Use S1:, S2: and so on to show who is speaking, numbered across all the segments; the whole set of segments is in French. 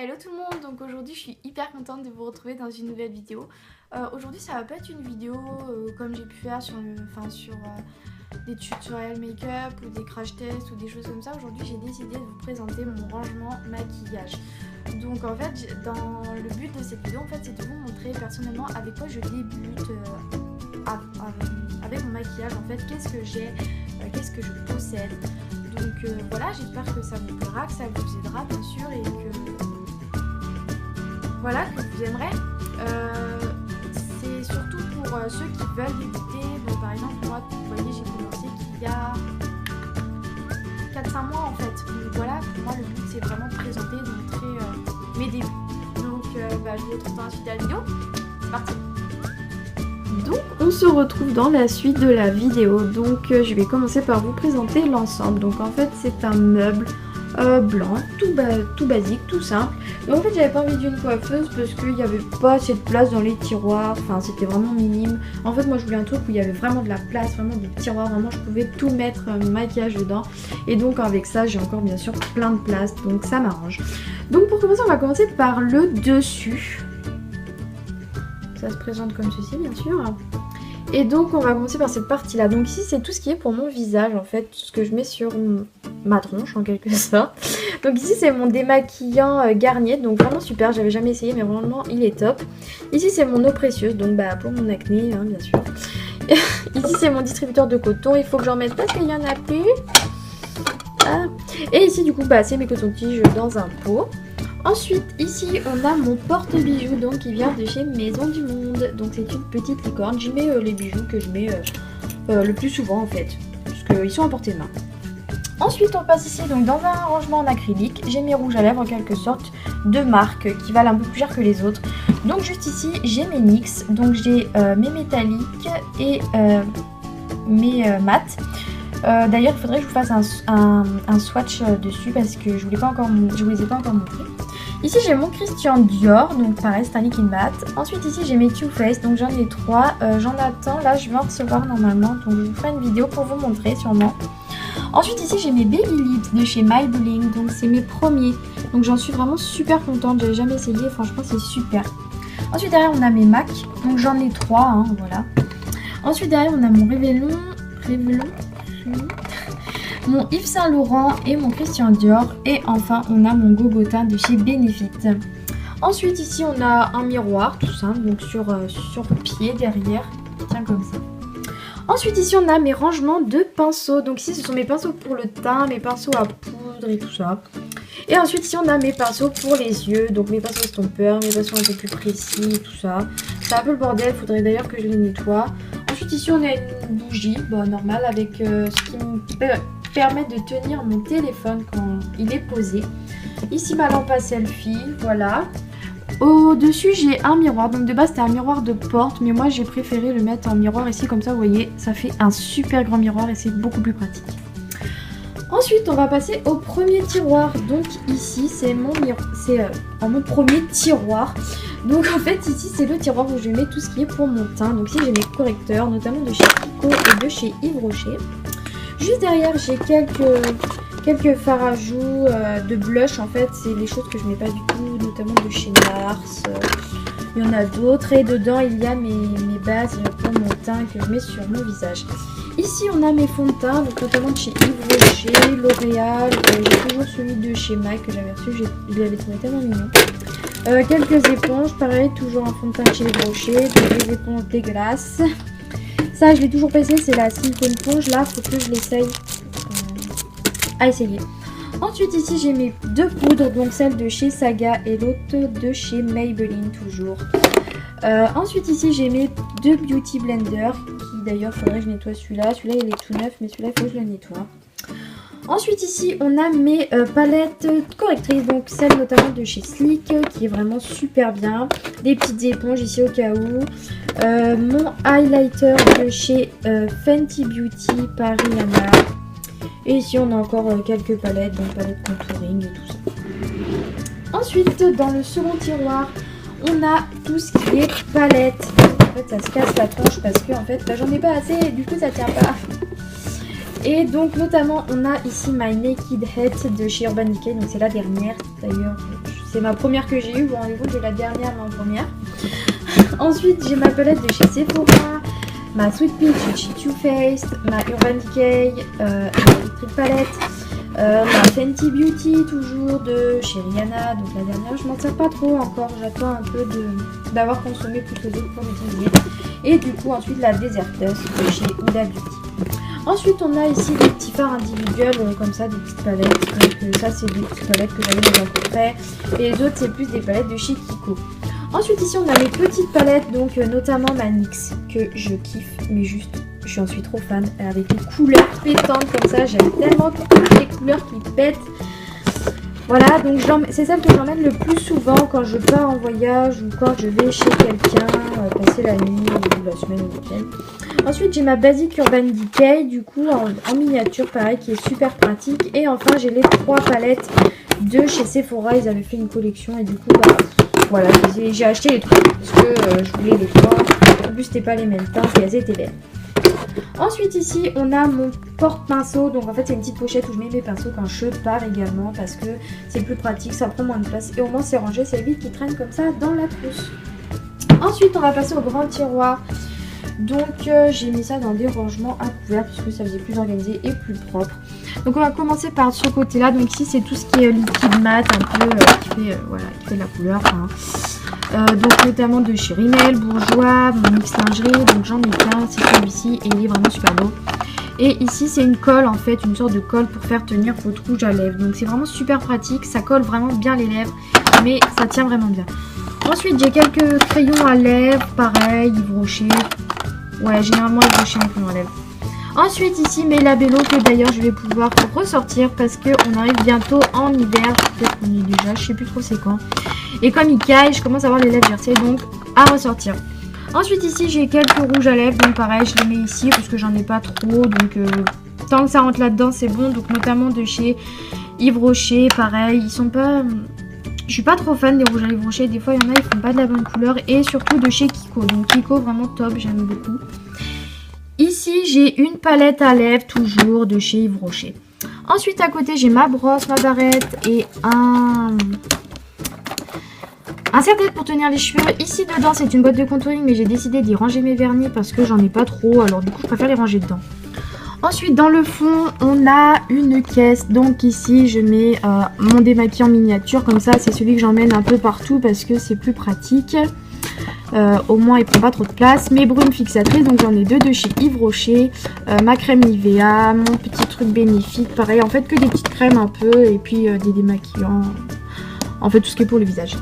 S1: Hello tout le monde, donc aujourd'hui je suis hyper contente de vous retrouver dans une nouvelle vidéo. Aujourd'hui ça va pas être une vidéo comme j'ai pu faire sur, des tutoriels make-up ou des crash tests ou des choses comme ça. Aujourd'hui j'ai décidé de vous présenter mon rangement maquillage. Donc en fait dans le but de cette vidéo c'est de vous montrer personnellement avec quoi je débute avec mon maquillage. En fait qu'est-ce que j'ai, qu'est-ce que je possède. Donc voilà, j'espère que ça vous plaira, que ça vous aidera bien sûr et que voilà, que vous aimerez. C'est surtout pour ceux qui veulent débuter. Donc par exemple moi, vous voyez, j'ai commencé qu'il y a 4-5 mois en fait. Donc voilà, pour moi le but c'est vraiment de présenter, de montrer mes débuts. Donc je vous retrouve dans la suite de la vidéo. C'est parti. Donc on se retrouve dans la suite de la vidéo. Donc je vais commencer par vous présenter l'ensemble. Donc en fait c'est un meuble blanc, tout basique, tout simple. Donc en fait j'avais pas envie d'une coiffeuse parce qu'il n'y avait pas assez de place dans les tiroirs, enfin c'était vraiment minime. En fait moi je voulais un truc où il y avait vraiment de la place, vraiment des tiroirs, vraiment je pouvais tout mettre mon maquillage dedans. Et donc avec ça j'ai encore bien sûr plein de place, donc ça m'arrange. Donc pour commencer on va commencer par le dessus. Ça se présente comme ceci bien sûr. Et donc on va commencer par cette partie là. Donc ici c'est tout ce qui est pour mon visage en fait, ce que je mets sur ma tronche en quelque sorte. Donc ici c'est mon démaquillant Garnier, donc vraiment super, j'avais jamais essayé mais vraiment il est top. Ici c'est mon eau précieuse, donc pour mon acné bien sûr. Ici c'est mon distributeur de coton, il faut que j'en mette parce qu'il n'y en a plus. Ah. Et ici du coup c'est mes cotons-tiges dans un pot. Ensuite, ici, on a mon porte-bijoux, donc qui vient de chez Maison du Monde. Donc c'est une petite licorne. J'y mets les bijoux que je mets le plus souvent en fait, parce qu'ils sont à portée de main. Ensuite, on passe ici donc dans un rangement en acrylique. J'ai mes rouges à lèvres en quelque sorte de marque qui valent un peu plus cher que les autres. Donc juste ici, j'ai mes NYX, donc j'ai mes métalliques et mes mat. D'ailleurs, il faudrait que je vous fasse un swatch dessus parce que je vous les ai pas encore montrés. Ici j'ai mon Christian Dior, donc pareil c'est un liquide mat. Ensuite ici j'ai mes Too Faced, donc j'en ai 3. J'en attends, là je vais en recevoir normalement, donc je vous ferai une vidéo pour vous montrer sûrement. Ensuite ici j'ai mes Baby Lips de chez Maybelline, donc c'est mes premiers. Donc j'en suis vraiment super contente, j'avais jamais essayé, franchement c'est super. Ensuite derrière on a mes MAC, donc j'en ai 3, voilà. Ensuite derrière on a mon Revlon, mon Yves Saint Laurent et mon Christian Dior. Et enfin on a mon Gogotin de chez Benefit. Ensuite ici on a un miroir tout simple, donc sur pied derrière, tiens comme ça. Ensuite ici on a mes rangements de pinceaux. Donc ici ce sont mes pinceaux pour le teint, mes pinceaux à poudre et tout ça. Et ensuite ici on a mes pinceaux pour les yeux, donc mes pinceaux estompeurs, mes pinceaux un peu plus précis, tout ça. C'est un peu le bordel, faudrait d'ailleurs que je les nettoie. Ensuite ici on a une bougie, normale, avec ce qui me permet de tenir mon téléphone quand il est posé. Ici ma lampe à selfie, voilà. Au-dessus j'ai un miroir, donc de base c'était un miroir de porte, mais moi j'ai préféré le mettre en miroir ici, comme ça vous voyez, ça fait un super grand miroir et c'est beaucoup plus pratique. Ensuite on va passer au premier tiroir, donc ici c'est mon premier tiroir. Donc en fait ici c'est le tiroir où je mets tout ce qui est pour mon teint. Donc ici j'ai mes correcteurs, notamment de chez Kiko et de chez Yves Rocher. Juste derrière j'ai quelques fards à joues de blush. En fait c'est les choses que je mets pas du tout, notamment de chez Nars. Il y en a d'autres et dedans il y a mes bases pour mon teint que je mets sur mon visage. Ici on a mes fonds de teint, donc notamment de chez Yves Rocher, L'Oréal, j'ai toujours celui de chez MAC que j'avais reçu, je l'avais trouvé tellement mignon. Quelques éponges, pareil, toujours un fond de teint de chez Yves Rocher, des éponges dégueulasses. Ça je l'ai toujours pas essayé, c'est la silicone éponge, là faut que je l'essaye à essayer. Ensuite ici j'ai mes deux poudres, donc celle de chez Saga et l'autre de chez Maybelline toujours. Ensuite ici j'ai mes deux Beauty Blender, qui d'ailleurs faudrait que je nettoie celui-là. Celui-là il est tout neuf mais celui-là il faut que je le nettoie. Ensuite ici on a mes palettes correctrices, donc celle notamment de chez Sleek qui est vraiment super bien. Des petites éponges ici au cas où. Mon highlighter de chez Fenty Beauty par Rihanna. Et ici on a encore quelques palettes, donc palettes contouring et tout ça. Ensuite dans le second tiroir on a tout ce qui est palette. En fait ça se casse la tronche parce que en fait j'en ai pas assez et du coup ça tient pas. Et donc notamment on a ici My Naked Head de chez Urban Decay, donc c'est la dernière. D'ailleurs je c'est ma première que j'ai eue. Bon, au niveau de la dernière, mais en première. Ensuite, j'ai ma palette de chez Sephora, ma Sweet Peach de chez Too Faced, ma Urban Decay Electric Palette, ma Fenty Beauty toujours de chez Rihanna. Donc la dernière, je m'en sers pas trop encore. J'attends un peu d'avoir consommé plus les autres pour l'utiliser. Et du coup, ensuite, la Desert Dust de chez Huda Beauty. Ensuite, on a ici des petits fards individuels, comme ça, des petites palettes. Donc ça, c'est des petites palettes que j'avais dans un coffret. Et les autres, c'est plus des palettes de chez Kiko. Ensuite, ici, on a mes petites palettes, donc notamment ma NYX, que je kiffe, mais juste, je suis trop fan. Avec les couleurs pétantes comme ça, j'aime tellement toutes les couleurs qui pètent. Voilà, donc c'est celle que j'emmène le plus souvent quand je pars en voyage ou quand je vais chez quelqu'un, passer la nuit ou la semaine ou le week-end. Ensuite, j'ai ma Basic Urban Decay, du coup, en miniature, pareil, qui est super pratique. Et enfin, j'ai les 3 palettes de chez Sephora. Ils avaient fait une collection et du coup, bah, voilà, j'ai acheté les 3 parce que je voulais les 3. En plus, c'était pas les mêmes teintes et elles étaient belles. Ensuite, ici, on a mon porte-pinceau. Donc, en fait, c'est une petite pochette où je mets mes pinceaux quand je pars également parce que c'est plus pratique, ça prend moins de place. Et au moins, c'est rangé, ça évite qu'ils traînent comme ça dans la trousse. Ensuite, on va passer au grand tiroir. Donc j'ai mis ça dans des rangements à couvert puisque ça faisait plus organisé et plus propre. Donc on va commencer par ce côté là. Donc ici c'est tout ce qui est liquide mat un peu qui fait de la couleur. Hein. Donc notamment de chez Rimmel, Bourjois, mon mix lingerie. Donc j'en ai qu'un, c'est celui-ci et il est vraiment super beau. Et ici c'est une colle en fait, une sorte de colle pour faire tenir votre rouge à lèvres. Donc c'est vraiment super pratique, ça colle vraiment bien les lèvres mais ça tient vraiment bien. Ensuite j'ai quelques crayons à lèvres, pareil, Yves Rocher. Ouais, généralement Yves Rocher en crayon à lèvres. Ensuite ici mes labellos que d'ailleurs je vais pouvoir ressortir parce qu'on arrive bientôt en hiver. Peut-être qu'on y est déjà, je sais plus trop c'est quand. Et comme il caille, je commence à avoir les lèvres gercées donc à ressortir. Ensuite ici j'ai quelques rouges à lèvres, donc pareil je les mets ici parce que j'en ai pas trop. Donc tant que ça rentre là-dedans c'est bon. Donc notamment de chez Yves Rocher, pareil, ils sont pas... Je suis pas trop fan des rouges à lèvres Rocher, des fois il y en a ils font pas de la bonne couleur. Et surtout de chez Kiko, donc Kiko vraiment top, j'aime beaucoup. Ici j'ai une palette à lèvres toujours de chez Yves Rocher. Ensuite à côté j'ai ma brosse, ma barrette et un serre-tête pour tenir les cheveux. Ici dedans c'est une boîte de contouring mais j'ai décidé d'y ranger mes vernis parce que j'en ai pas trop. Alors du coup je préfère les ranger dedans. Ensuite dans le fond on a une caisse, donc ici je mets mon démaquillant en miniature, comme ça c'est celui que j'emmène un peu partout parce que c'est plus pratique, au moins il prend pas trop de place. Mes brumes fixatrices, donc j'en ai 2 de chez Yves Rocher, ma crème Nivea, mon petit truc bénéfique, pareil en fait que des petites crèmes un peu et puis des démaquillants, en fait tout ce qui est pour le visage.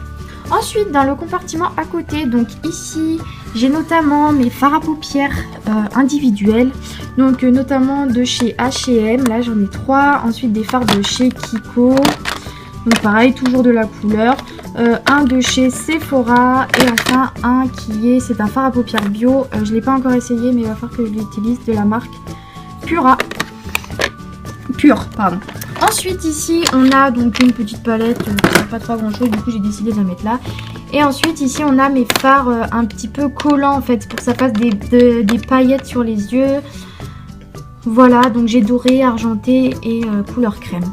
S1: Ensuite dans le compartiment à côté, donc ici j'ai notamment mes fards à paupières individuels, donc notamment de chez H&M, là j'en ai 3, ensuite des fards de chez Kiko, donc pareil toujours de la couleur, un de chez Sephora et enfin un qui est, c'est un fard à paupières bio, je ne l'ai pas encore essayé mais il va falloir que je l'utilise, de la marque Pure, pardon. Ensuite ici on a donc une petite palette qui n'a pas trop grand chose, du coup j'ai décidé de la mettre là. Et ensuite ici on a mes fards un petit peu collants en fait, pour que ça fasse des paillettes sur les yeux. Voilà, donc j'ai doré, argenté et couleur crème.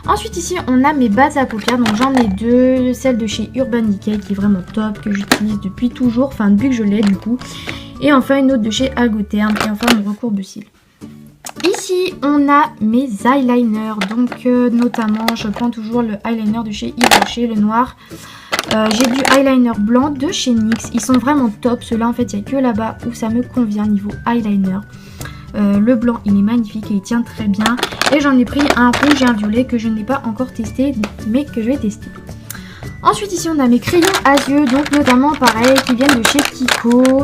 S1: Ensuite ici on a mes bases à paupières, donc j'en ai 2, celle de chez Urban Decay qui est vraiment top, que j'utilise depuis toujours, enfin depuis que je l'ai du coup. Et enfin une autre de chez Algotherm et enfin mon recourbe cils. Ici on a mes eyeliners, donc notamment je prends toujours le eyeliner de chez Yves Rocher, le noir. J'ai du eyeliner blanc de chez NYX, ils sont vraiment top, ceux-là en fait il n'y a que là-bas où ça me convient niveau eyeliner. Le blanc il est magnifique et il tient très bien. Et j'en ai pris un rouge et un violet que je n'ai pas encore testé mais que je vais tester. Ensuite ici on a mes crayons à yeux, donc notamment pareil qui viennent de chez Kiko,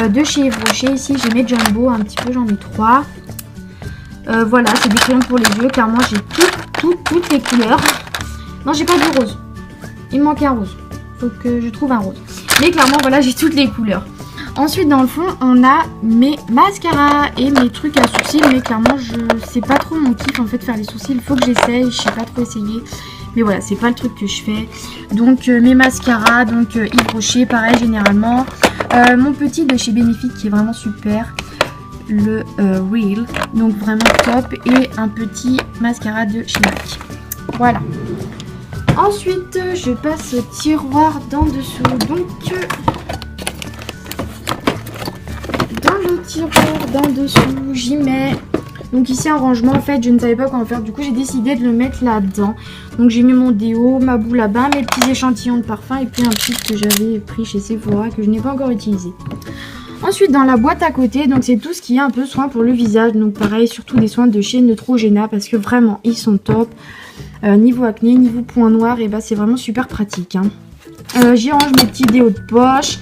S1: de chez Yves Rocher. Ici j'ai mes Jumbo un petit peu, j'en ai 3. Voilà, c'est des crayons pour les yeux car moi j'ai toutes les couleurs. Non j'ai pas du rose, il me manque un rose, faut que je trouve un rose. Mais clairement voilà j'ai toutes les couleurs. Ensuite dans le fond on a mes mascaras et mes trucs à sourcils, mais clairement c'est pas trop mon kiff en fait faire les sourcils, il faut que j'essaye, je sais pas trop essayer. Mais voilà c'est pas le truc que je fais. Donc mes mascaras, donc Yves Rocher pareil généralement. Mon petit de chez Benefit qui est vraiment super, le Real, donc vraiment top, et un petit mascara de chez MAC. Voilà. Ensuite, je passe au tiroir d'en dessous. Donc, dans le tiroir d'en dessous, j'y mets... Donc ici un rangement, en fait je ne savais pas quoi en faire, du coup j'ai décidé de le mettre là-dedans. Donc j'ai mis mon déo, ma boule à bain, mes petits échantillons de parfum et puis un petit que j'avais pris chez Sephora que je n'ai pas encore utilisé. Ensuite dans la boîte à côté, donc c'est tout ce qui est un peu soin pour le visage. Donc pareil, surtout des soins de chez Neutrogena parce que vraiment ils sont top. Niveau acné, niveau point noir, et bah c'est vraiment super pratique. Hein. J'y range mes petits déos de poche.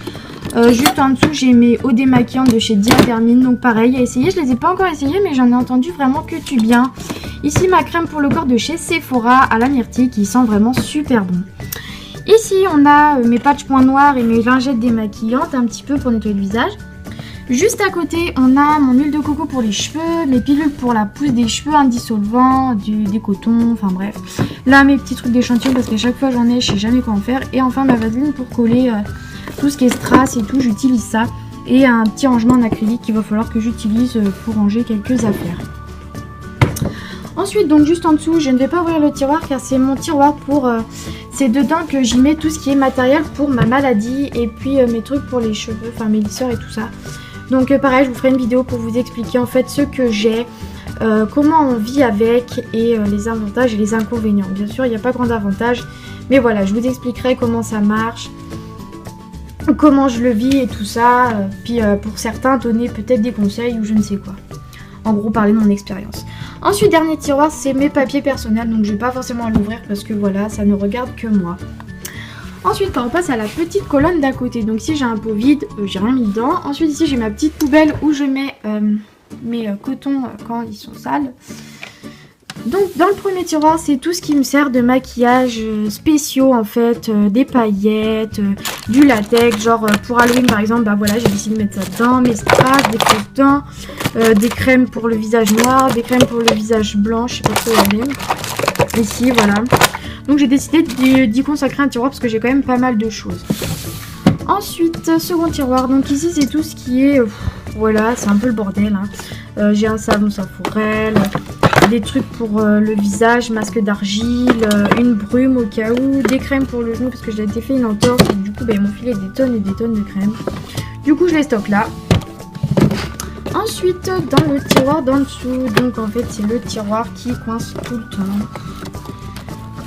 S1: Juste en dessous j'ai mes eaux démaquillantes de chez Diadermine, donc pareil à essayer, je les ai pas encore essayées mais j'en ai entendu vraiment que du bien. Ici ma crème pour le corps de chez Sephora à la myrtille qui sent vraiment super bon. Ici on a mes patchs points noirs et mes lingettes démaquillantes un petit peu pour nettoyer le visage. Juste à côté on a mon huile de coco pour les cheveux, mes pilules pour la pousse des cheveux, un dissolvant, des cotons, enfin bref. Là mes petits trucs d'échantillon parce qu'à chaque fois j'en ai, je sais jamais quoi en faire. Et enfin ma vaseline pour coller... tout ce qui est strass et tout, j'utilise ça. Et un petit rangement en acrylique qu'il va falloir que j'utilise pour ranger quelques affaires. Ensuite, donc juste en dessous, je ne vais pas ouvrir le tiroir car c'est mon tiroir pour... c'est dedans que j'y mets tout ce qui est matériel pour ma maladie et puis mes trucs pour les cheveux, enfin mes lisseurs et tout ça. Donc pareil, je vous ferai une vidéo pour vous expliquer en fait ce que j'ai, comment on vit avec et les avantages et les inconvénients. Bien sûr, il n'y a pas grand avantage, mais voilà, je vous expliquerai comment ça marche. Comment je le vis et tout ça, puis pour certains donner peut-être des conseils ou je ne sais quoi. En gros parler de mon expérience. Ensuite dernier tiroir c'est mes papiers personnels, donc je vais pas forcément l'ouvrir parce que voilà ça ne regarde que moi. Ensuite on passe à la petite colonne d'à côté, donc ici j'ai un pot vide, j'ai rien mis dedans. Ensuite ici j'ai ma petite poubelle où je mets mes cotons quand ils sont sales. Donc dans le premier tiroir c'est tout ce qui me sert de maquillage spéciaux en fait, des paillettes, du latex, genre pour Halloween par exemple, bah voilà j'ai décidé de mettre ça dedans, mes strass, des flottants, des crèmes pour le visage noir, des crèmes pour le visage blanc, je sais pas trop la même, ici voilà. Donc j'ai décidé d'y consacrer un tiroir parce que j'ai quand même pas mal de choses. Ensuite second tiroir, donc ici c'est tout ce qui est, voilà c'est un peu le bordel, hein. J'ai un savon Saforel, des trucs pour le visage, masque d'argile, une brume au cas où, des crèmes pour le genou parce que j'ai été fait une entorse et du coup bah, ils m'ont filé des tonnes et des tonnes de crèmes. Du coup je les stocke là. Ensuite dans le tiroir d'en dessous, donc en fait c'est le tiroir qui coince tout le temps.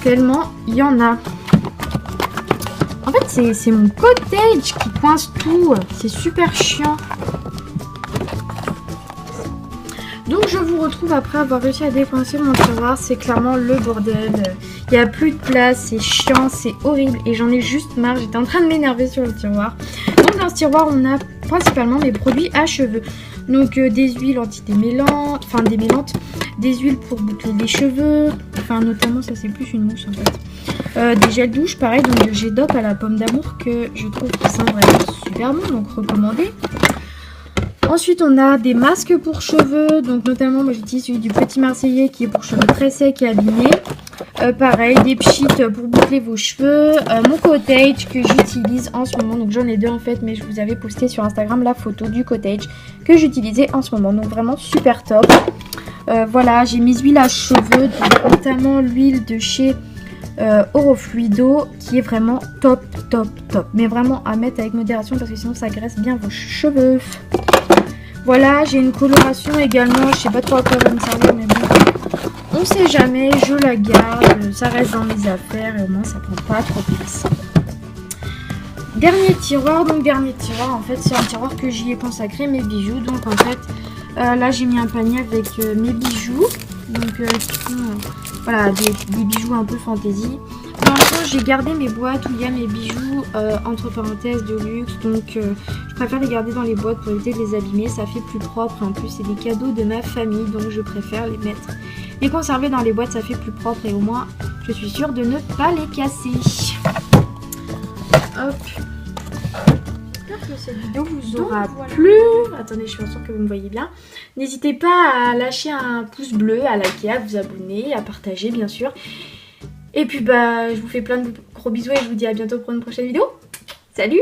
S1: Tellement il y en a. En fait c'est mon cottage qui coince tout, c'est super chiant. Donc je vous retrouve après avoir réussi à décoincer mon tiroir, c'est clairement le bordel. Il n'y a plus de place, c'est chiant, c'est horrible et j'en ai juste marre, j'étais en train de m'énerver sur le tiroir. Donc dans ce tiroir on a principalement mes produits à cheveux. Donc des huiles antidémêlantes, enfin démêlantes, des huiles pour boucler les cheveux, enfin notamment ça c'est plus une mousse en fait. Des gels douche pareil, donc de G-Dop à la pomme d'amour que je trouve qui sent vraiment super bon, donc recommandé. Ensuite on a des masques pour cheveux, donc notamment moi j'utilise celui du Petit Marseillais qui est pour cheveux très secs et abîmés. Pareil, des pchits pour boucler vos cheveux, mon cottage que j'utilise en ce moment, donc j'en ai deux en fait mais je vous avais posté sur Instagram la photo du cottage que j'utilisais en ce moment, donc vraiment super top. Voilà, j'ai mes huiles à cheveux, donc notamment l'huile de chez Orofluido qui est vraiment top, mais vraiment à mettre avec modération parce que sinon ça graisse bien vos cheveux. Voilà, j'ai une coloration également, je sais pas trop à quoi elle va me servir mais bon, on sait jamais, je la garde, ça reste dans mes affaires et au moins ça prend pas trop de place. Dernier tiroir, donc dernier tiroir en fait c'est un tiroir que j'y ai consacré mes bijoux, donc en fait là j'ai mis un panier avec mes bijoux, donc qui sont voilà, des bijoux un peu fantaisie. Dans le fond, j'ai gardé mes boîtes où il y a mes bijoux entre parenthèses de luxe, donc je préfère les garder dans les boîtes pour éviter de les abîmer, ça fait plus propre, en plus c'est des cadeaux de ma famille donc je préfère les mettre, les conserver dans les boîtes, ça fait plus propre et au moins je suis sûre de ne pas les casser. Hop. J'espère que cette vidéo vous aura plu. Attendez, je suis sûre que vous me voyez bien. N'hésitez pas à lâcher un pouce bleu, à liker, à vous abonner, à partager bien sûr. Et puis bah je vous fais plein de gros bisous et je vous dis à bientôt pour une prochaine vidéo. Salut!